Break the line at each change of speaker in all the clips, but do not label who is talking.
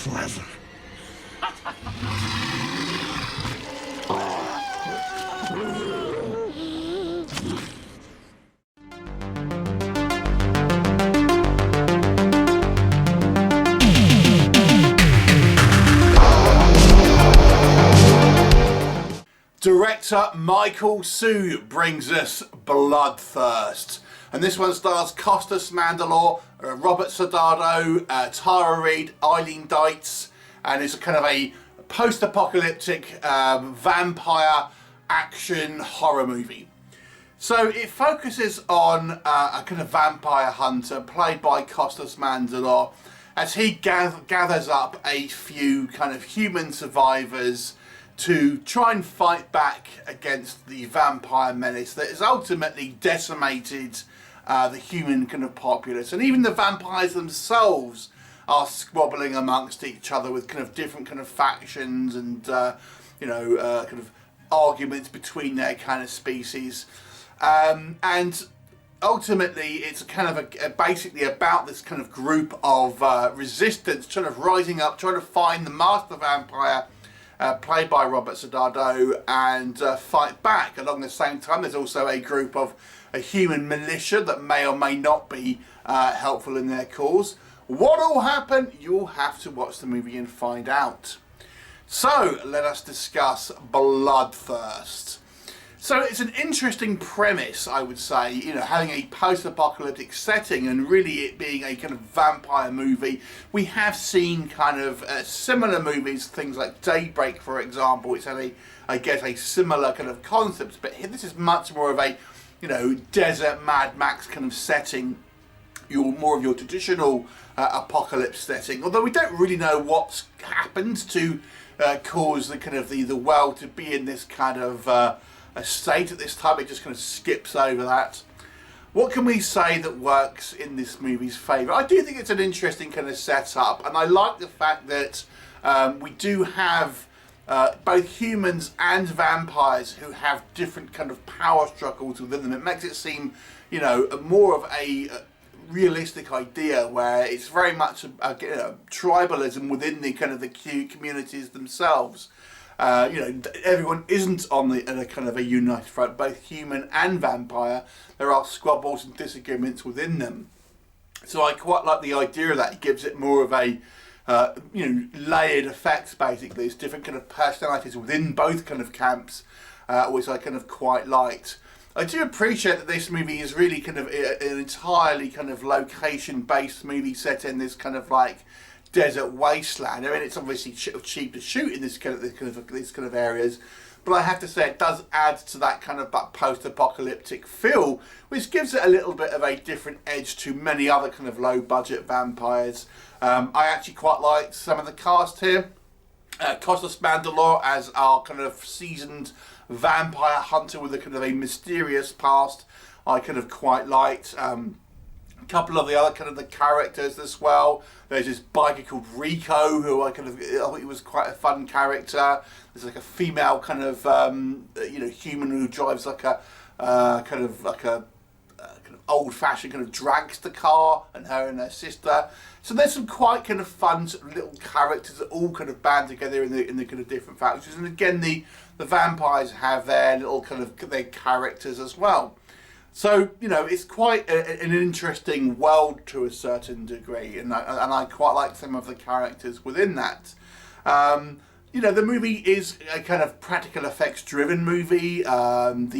forever.
Director Michael Su brings us Bloodthirst, and this one stars Costas, Mandylor, Robert Soldado, Tara Reid, Eileen Dietz, and it's a kind of a post-apocalyptic vampire action horror movie. So it focuses on a kind of vampire hunter played by Costas Mandylor as he gathers up a few kind of human survivors to try and fight back against the vampire menace that has ultimately decimated the human kind of populace. And even the vampires themselves are squabbling amongst each other with kind of different kind of factions and kind of arguments between their kind of species. And ultimately it's kind of basically about this kind of group of resistance trying to rising up, trying to find the master vampire, played by Robert Soldado, and fight back. Along the same time, there's also a group of a human militia that may or may not be helpful in their cause. What will happen? You'll have to watch the movie and find out. So let us discuss Bloodthirst. So it's an interesting premise, I would say, you know, having a post-apocalyptic setting and really it being a kind of vampire movie. We have seen kind of similar movies, things like Daybreak, for example. It's had a similar kind of concept, but this is much more of a, you know, desert Mad Max kind of setting. More of your traditional apocalypse setting, although we don't really know what's happened to cause the kind of the world to be in this kind of a state at this time. It just kind of skips over that. What can we say that works in this movie's favour? I do think it's an interesting kind of setup, and I like the fact that we do have both humans and vampires who have different kind of power struggles within them. It makes it seem, you know, more of a realistic idea where it's very much tribalism within the kind of the communities themselves. You know, everyone isn't on a kind of a united front, both human and vampire. There are squabbles and disagreements within them. So I quite like the idea of that. It gives it more of a layered effect, basically. It's different kind of personalities within both kind of camps, which I kind of quite liked. I do appreciate that this movie is really kind of an entirely kind of location-based movie set in this kind of like desert wasteland. I mean, it's obviously cheap to shoot in these kind of areas, but I have to say it does add to that kind of post-apocalyptic feel, which gives it a little bit of a different edge to many other kind of low-budget vampires. I actually quite like some of the cast here. Costas Mandylor as our kind of seasoned vampire hunter with a kind of a mysterious past, I kind of quite liked. A couple of the other kind of the characters as well. There's this biker called Rico, who I thought he was quite a fun character. There's like a female kind of human who drives like a kind of old-fashioned kind of dragster car, and her and her sister. So there's some quite kind of fun sort of little characters that all kind of band together in the kind of different factions. And again, the vampires have their little kind of their characters as well. So, you know, it's quite an interesting world to a certain degree, and I quite like some of the characters within that. You know, the movie is a kind of practical effects driven movie. When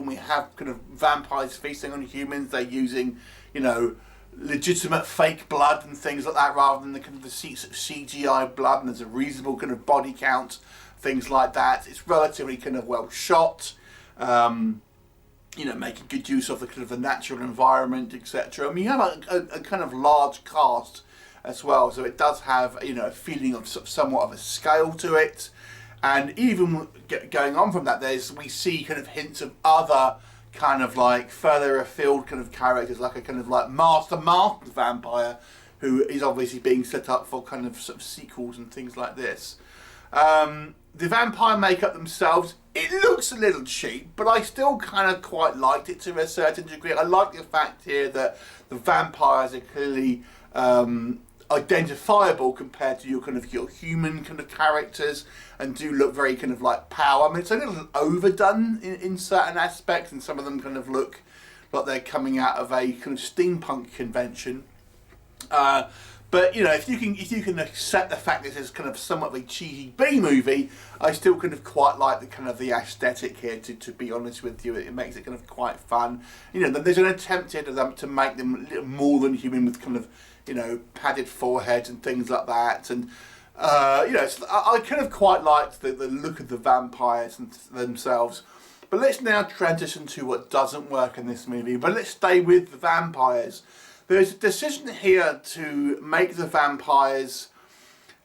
we have kind of vampires feasting on humans, they're using, you know, legitimate fake blood and things like that, rather than the kind of the CGI blood, and there's a reasonable kind of body count, things like that. It's relatively kind of well shot. You know, making good use of the kind of the natural environment, etc. I mean, you have a kind of large cast as well, so it does have, you know, a feeling of somewhat of a scale to it. And even going on from that, we see kind of hints of other kind of like further afield kind of characters, like a kind of like master vampire, who is obviously being set up for kind of sort of sequels and things like this. The vampire makeup themselves, it looks a little cheap, but I still kind of quite liked it to a certain degree. I like the fact here that the vampires are clearly identifiable compared to your human kind of characters, and do look very kind of like power. I mean, it's a little overdone in certain aspects, and some of them kind of look like they're coming out of a kind of steampunk convention. But you know, if you can accept the fact that this is kind of somewhat of a cheesy B movie, I still kind of quite like the kind of the aesthetic here. To be honest with you, it makes it kind of quite fun. You know, there's an attempt here to make them a little more than human, with kind of, you know, padded foreheads and things like that. And you know, I kind of quite liked the look of the vampires themselves. But let's now transition to what doesn't work in this movie. But let's stay with the vampires. There's a decision here to make the vampires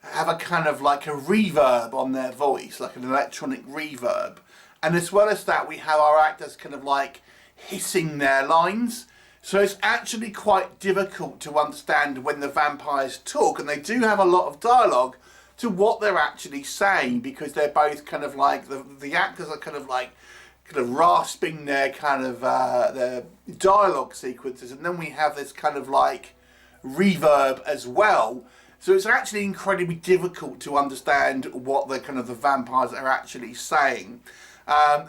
have a kind of like a reverb on their voice, like an electronic reverb. And as well as that, we have our actors kind of like hissing their lines. So it's actually quite difficult to understand when the vampires talk, and they do have a lot of dialogue, to what they're actually saying, because they're both kind of like, the actors are kind of rasping their kind of their dialogue sequences, and then we have this kind of like reverb as well. So it's actually incredibly difficult to understand what the kind of the vampires are actually saying.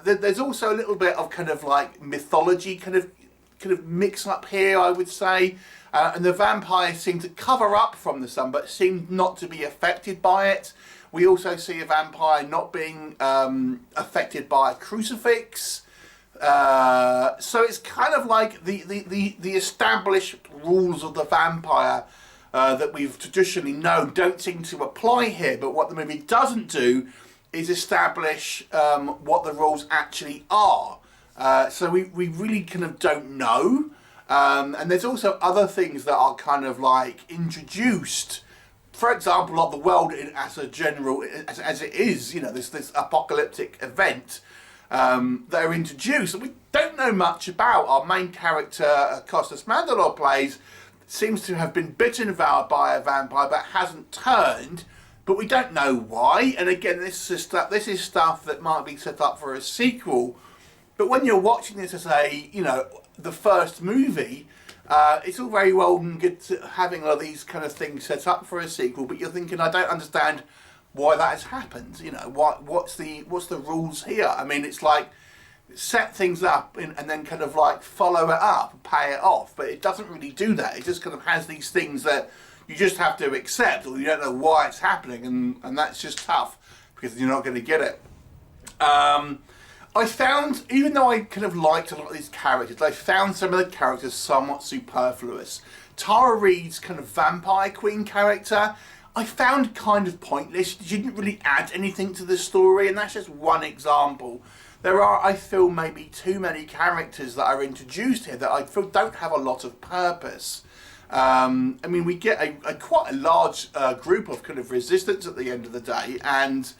There's also a little bit of kind of like mythology kind of mix up here, I would say. And the vampires seem to cover up from the sun, but seem not to be affected by it. We also see a vampire not being affected by a crucifix. So it's kind of like the established rules of the vampire that we've traditionally known don't seem to apply here. But what the movie doesn't do is establish what the rules actually are. So we really kind of don't know. And there's also other things that are kind of like introduced. For example, like the world as a general, as it is, you know, this apocalyptic event that are introduced that we don't know much about. Our main character, Costas Mandylor plays, seems to have been bitten by a vampire but hasn't turned, but we don't know why. And again, this is stuff that might be set up for a sequel. But when you're watching this as the first movie, it's all very well and good having all these kind of things set up for a sequel, but you're thinking, I don't understand why that has happened. You know, what's the rules here? I mean, it's like set things up and then kind of like follow it up and pay it off, but it doesn't really do that. It just kind of has these things that you just have to accept, or you don't know why it's happening, and that's just tough because you're not going to get it. I found, even though I kind of liked a lot of these characters, I found some of the characters somewhat superfluous. Tara Reid's kind of vampire queen character, I found kind of pointless. She didn't really add anything to the story, and that's just one example. There are, I feel, maybe too many characters that are introduced here that I feel don't have a lot of purpose. I mean, we get a quite a large group of kind of resistance at the end of the day, and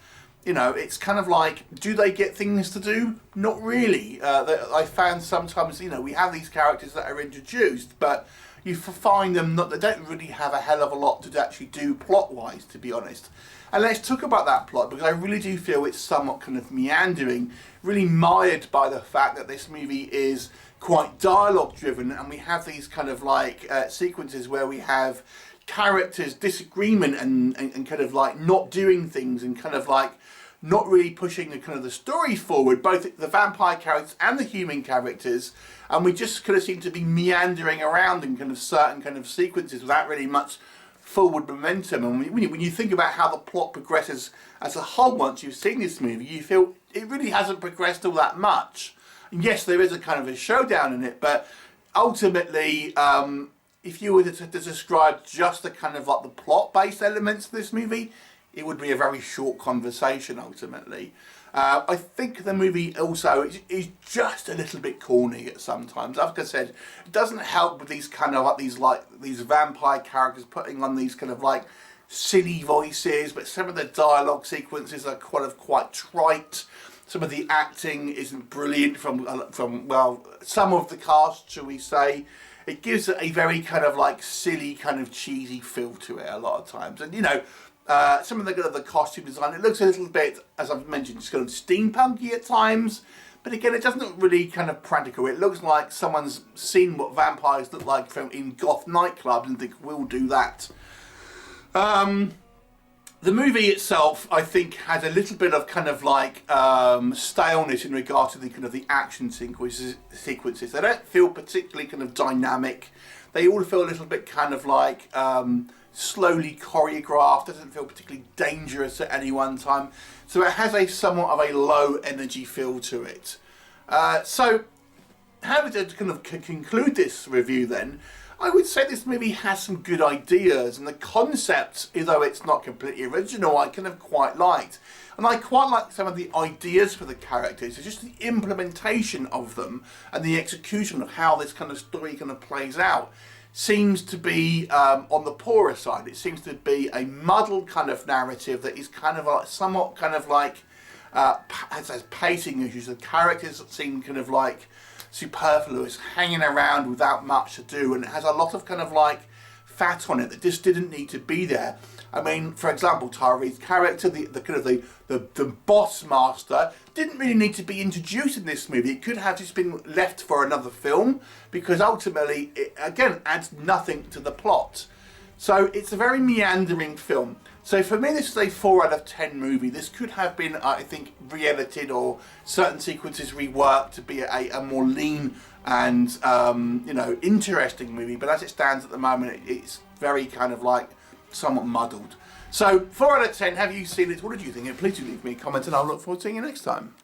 you know, it's kind of like, do they get things to do? Not really. I found sometimes, you know, we have these characters that are introduced, but you find them they don't really have a hell of a lot to actually do plot-wise, to be honest. And let's talk about that plot, because I really do feel it's somewhat kind of meandering, really mired by the fact that this movie is quite dialogue-driven, and we have these kind of like sequences where we have characters' disagreement and kind of like not doing things and kind of like not really pushing the kind of the story forward, both the vampire characters and the human characters, and we just kind of seem to be meandering around in kind of certain kind of sequences without really much forward momentum. And when you think about how the plot progresses as a whole, once you've seen this movie, you feel it really hasn't progressed all that much. And yes, there is a kind of a showdown in it, but ultimately, if you were to describe just the kind of like the plot-based elements of this movie, it would be a very short conversation ultimately. I think the movie also is just a little bit corny at sometimes. Like I said, it doesn't help with these kind of like these vampire characters putting on these kind of like silly voices, but some of the dialogue sequences are quite trite. Some of the acting isn't brilliant from well, some of the cast, shall we say. It gives it a very kind of like silly, kind of cheesy feel to it a lot of times. And you know, some of the costume design, it looks a little bit, as I've mentioned, it's kind of steampunky at times. But again, it doesn't look really kind of practical. It looks like someone's seen what vampires look like in goth nightclubs and think, we'll do that. The movie itself, I think, has a little bit of kind of like staleness in regard to the kind of the action sequences. They don't feel particularly kind of dynamic. They all feel a little bit kind of like slowly choreographed. Doesn't feel particularly dangerous at any one time. So it has a somewhat of a low energy feel to it. So how to kind of conclude this review then? I would say this movie has some good ideas, and the concept, although it's not completely original, I kind of quite liked. And I quite like some of the ideas for the characters. It's just the implementation of them and the execution of how this kind of story kind of plays out seems to be on the poorer side. It seems to be a muddled kind of narrative that is kind of like somewhat kind of like has pacing issues. The characters seem kind of like superfluous, hanging around without much to do, and it has a lot of kind of like fat on it that just didn't need to be there. I mean, for example, Tara Reid's character, the kind of the boss master, didn't really need to be introduced in this movie. It could have just been left for another film, because ultimately it again adds nothing to the plot. So it's a very meandering film. So for me, this is a 4 out of 10 movie. This could have been, I think, re-edited or certain sequences reworked to be a more lean and, you know, interesting movie. But as it stands at the moment, it's very kind of like somewhat muddled. So 4 out of 10, have you seen it? What did you think? Please do leave me a comment and I'll look forward to seeing you next time.